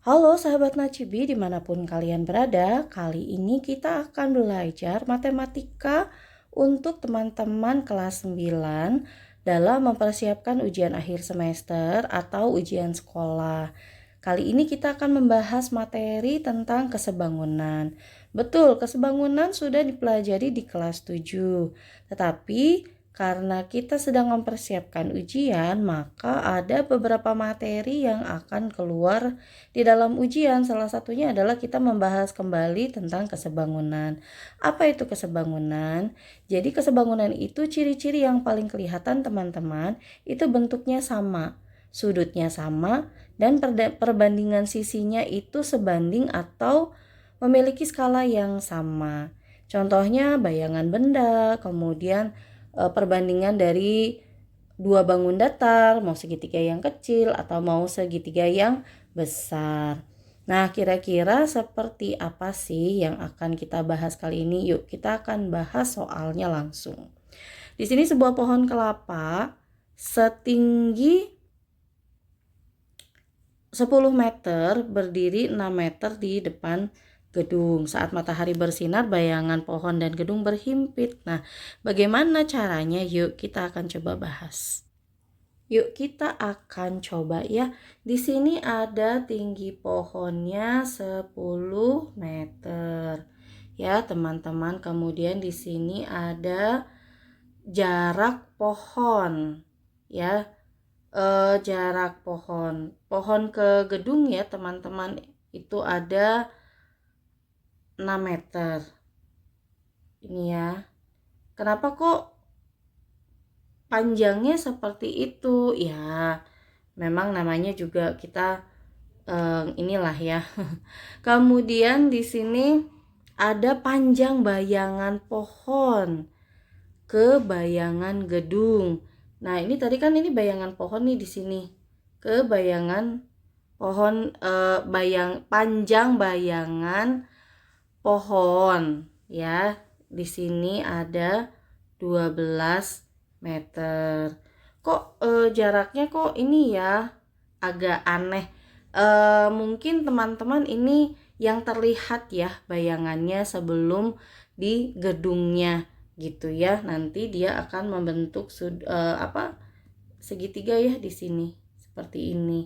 Halo sahabat Nacibi dimanapun kalian berada, kali ini kita akan belajar matematika untuk teman-teman kelas 9 dalam mempersiapkan ujian akhir semester atau ujian sekolah. Kali ini kita akan membahas materi tentang kesebangunan. Betul, kesebangunan sudah dipelajari di kelas 7, tetapi karena kita sedang mempersiapkan ujian, maka ada beberapa materi yang akan keluar di dalam ujian. Salah satunya adalah kita membahas kembali tentang kesebangunan. Apa itu kesebangunan? Jadi kesebangunan itu ciri-ciri yang paling kelihatan teman-teman, itu bentuknya sama, sudutnya sama, dan perbandingan sisinya itu sebanding atau memiliki skala yang sama. Contohnya bayangan benda, kemudian perbandingan dari dua bangun datar, mau segitiga yang kecil atau mau segitiga yang besar. Nah, kira-kira seperti apa sih yang akan kita bahas kali ini? Yuk, kita akan bahas soalnya langsung. Di sini sebuah pohon kelapa setinggi 10 meter berdiri 6 meter di depan gedung. Saat matahari bersinar, bayangan pohon dan gedung berhimpit. Nah, bagaimana caranya? Yuk, kita akan coba bahas. Yuk kita akan coba ya. Di sini ada tinggi pohonnya 10 meter. Ya, teman-teman. Kemudian di sini ada jarak pohon. Ya. Jarak pohon ke gedung ya, teman-teman, itu ada 6 meter. Ini ya. Kenapa kok panjangnya seperti itu? Ya, memang namanya juga kita inilah ya. Kemudian di sini ada panjang bayangan pohon ke bayangan gedung. Nah, ini tadi kan ini bayangan pohon nih di sini. Ke bayangan pohon, panjang bayangan pohon ya. Di sini ada 12 meter. Kok jaraknya kok ini ya agak aneh. Mungkin teman-teman ini yang terlihat ya bayangannya sebelum di gedungnya gitu ya. Nanti dia akan membentuk segitiga ya di sini seperti ini.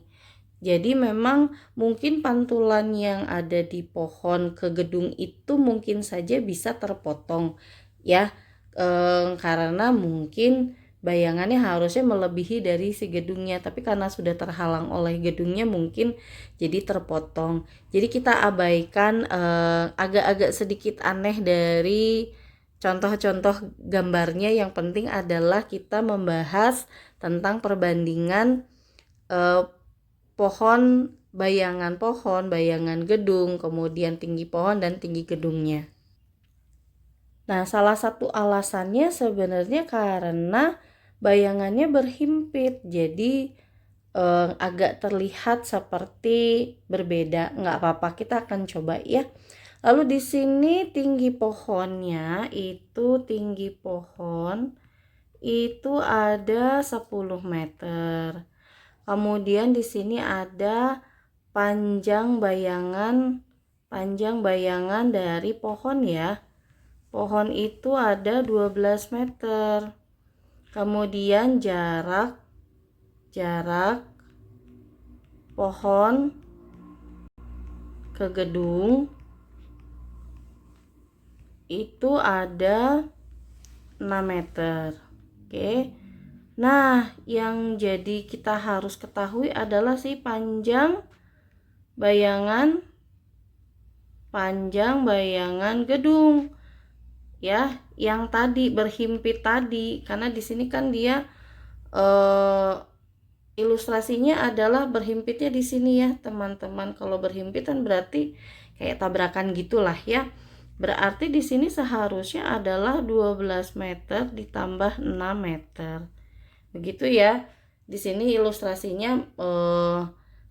Jadi memang mungkin pantulan yang ada di pohon ke gedung itu mungkin saja bisa terpotong ya, karena mungkin bayangannya harusnya melebihi dari si gedungnya, tapi karena sudah terhalang oleh gedungnya mungkin jadi terpotong. Jadi kita abaikan agak-agak sedikit aneh dari contoh-contoh gambarnya. Yang penting adalah kita membahas tentang perbandingan bayangan gedung, kemudian tinggi pohon dan tinggi gedungnya. Nah, salah satu alasannya sebenarnya karena bayangannya berhimpit, jadi agak terlihat seperti berbeda. Nggak apa-apa, kita akan coba ya. Lalu di sini tinggi pohonnya tinggi pohon itu ada 10 meter. Kemudian di sini ada panjang bayangan dari pohon ya. Pohon itu ada 12 meter. Kemudian jarak pohon ke gedung itu ada 6 meter. Oke. Nah, yang jadi kita harus ketahui adalah si panjang bayangan gedung ya, yang tadi berhimpit tadi, karena di sini kan dia ilustrasinya adalah berhimpitnya di sini ya teman-teman. Kalau berhimpit kan berarti kayak tabrakan gitulah ya. Berarti di sini seharusnya adalah 12 meter ditambah 6 meter. Begitu ya. Di sini ilustrasinya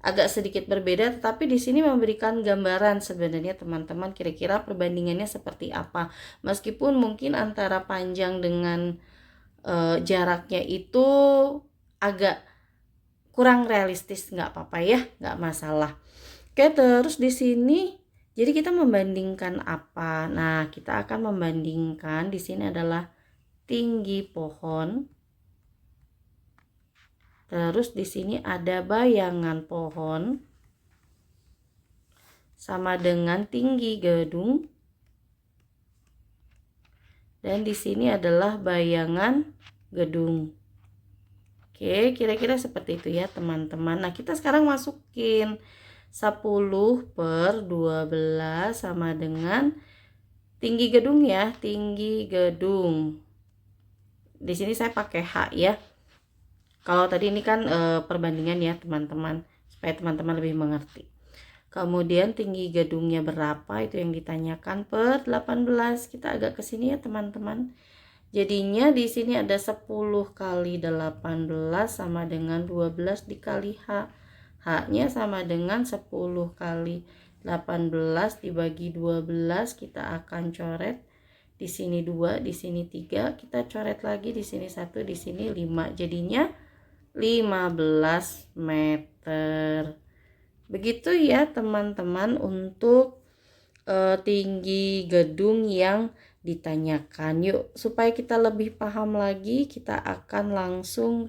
agak sedikit berbeda, tetapi di sini memberikan gambaran sebenarnya teman-teman kira-kira perbandingannya seperti apa. Meskipun mungkin antara panjang dengan jaraknya itu agak kurang realistis, nggak apa-apa ya, nggak masalah. Oke, terus di sini jadi kita membandingkan apa? Nah, kita akan membandingkan di sini adalah tinggi pohon. Terus di sini ada bayangan pohon sama dengan tinggi gedung. Dan di sini adalah bayangan gedung. Oke, kira-kira seperti itu ya teman-teman. Nah, kita sekarang masukin 10/12 sama dengan tinggi gedung ya, tinggi gedung. Di sini saya pakai H ya. Kalau tadi ini kan perbandingan ya teman-teman, supaya teman-teman lebih mengerti. Kemudian tinggi gedungnya berapa itu yang ditanyakan per 18. Kita agak ke sini ya teman-teman. Jadinya di sini ada 10 kali 18 sama dengan 12 dikali H. H-nya sama dengan 10 kali 18 dibagi 12. Kita akan coret di sini 2, di sini 3. Kita coret lagi di sini 1, di sini 5. Jadinya 15 meter. Begitu ya teman-teman untuk tinggi gedung yang ditanyakan. Yuk, supaya kita lebih paham lagi, kita akan langsung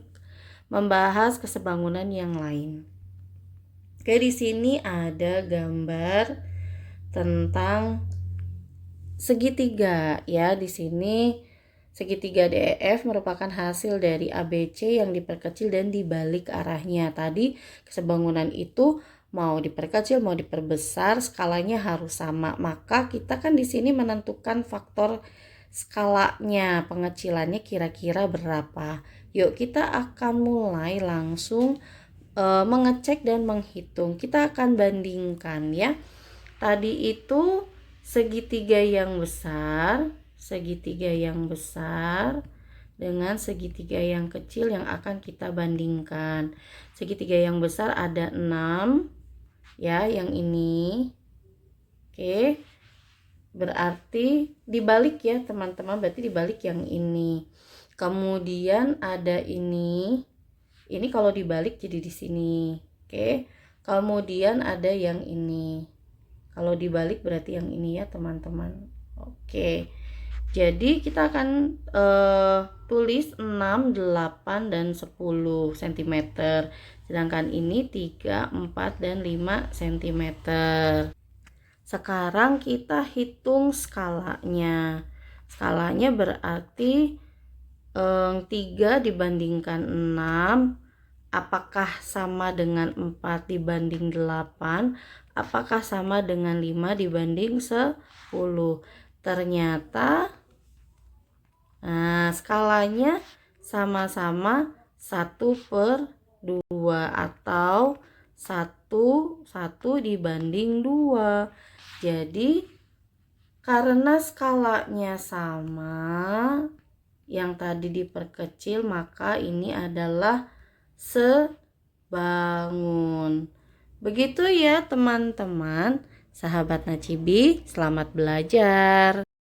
membahas kesebangunan yang lain. Oke, di sini ada gambar tentang segitiga ya. Di sini segitiga DEF merupakan hasil dari ABC yang diperkecil dan dibalik arahnya. Tadi kesebangunan itu mau diperkecil mau diperbesar skalanya harus sama. Maka kita kan di sini menentukan faktor skalanya, pengecilannya kira-kira berapa. Yuk kita akan mulai langsung mengecek dan menghitung. Kita akan bandingkan ya. Tadi itu segitiga yang besar dengan segitiga yang kecil yang akan kita bandingkan. Segitiga yang besar ada 6 ya, yang ini. Oke. Berarti dibalik ya, teman-teman, berarti dibalik yang ini. Kemudian ada ini. Ini kalau dibalik jadi di sini. Oke. Kemudian ada yang ini. Kalau dibalik berarti yang ini ya, teman-teman. Oke. Jadi kita akan tulis 6, 8, dan 10 cm. Sedangkan ini 3, 4, dan 5 cm. Sekarang kita hitung skalanya. Skalanya berarti 3 dibandingkan 6. Apakah sama dengan 4 dibanding 8? Apakah sama dengan 5 dibanding 10? Ternyata skalanya sama-sama 1/2 atau 1 dibanding 2. Jadi karena skalanya sama, yang tadi diperkecil, maka ini adalah sebangun. Begitu ya teman-teman. Sahabat Nacibi, selamat belajar.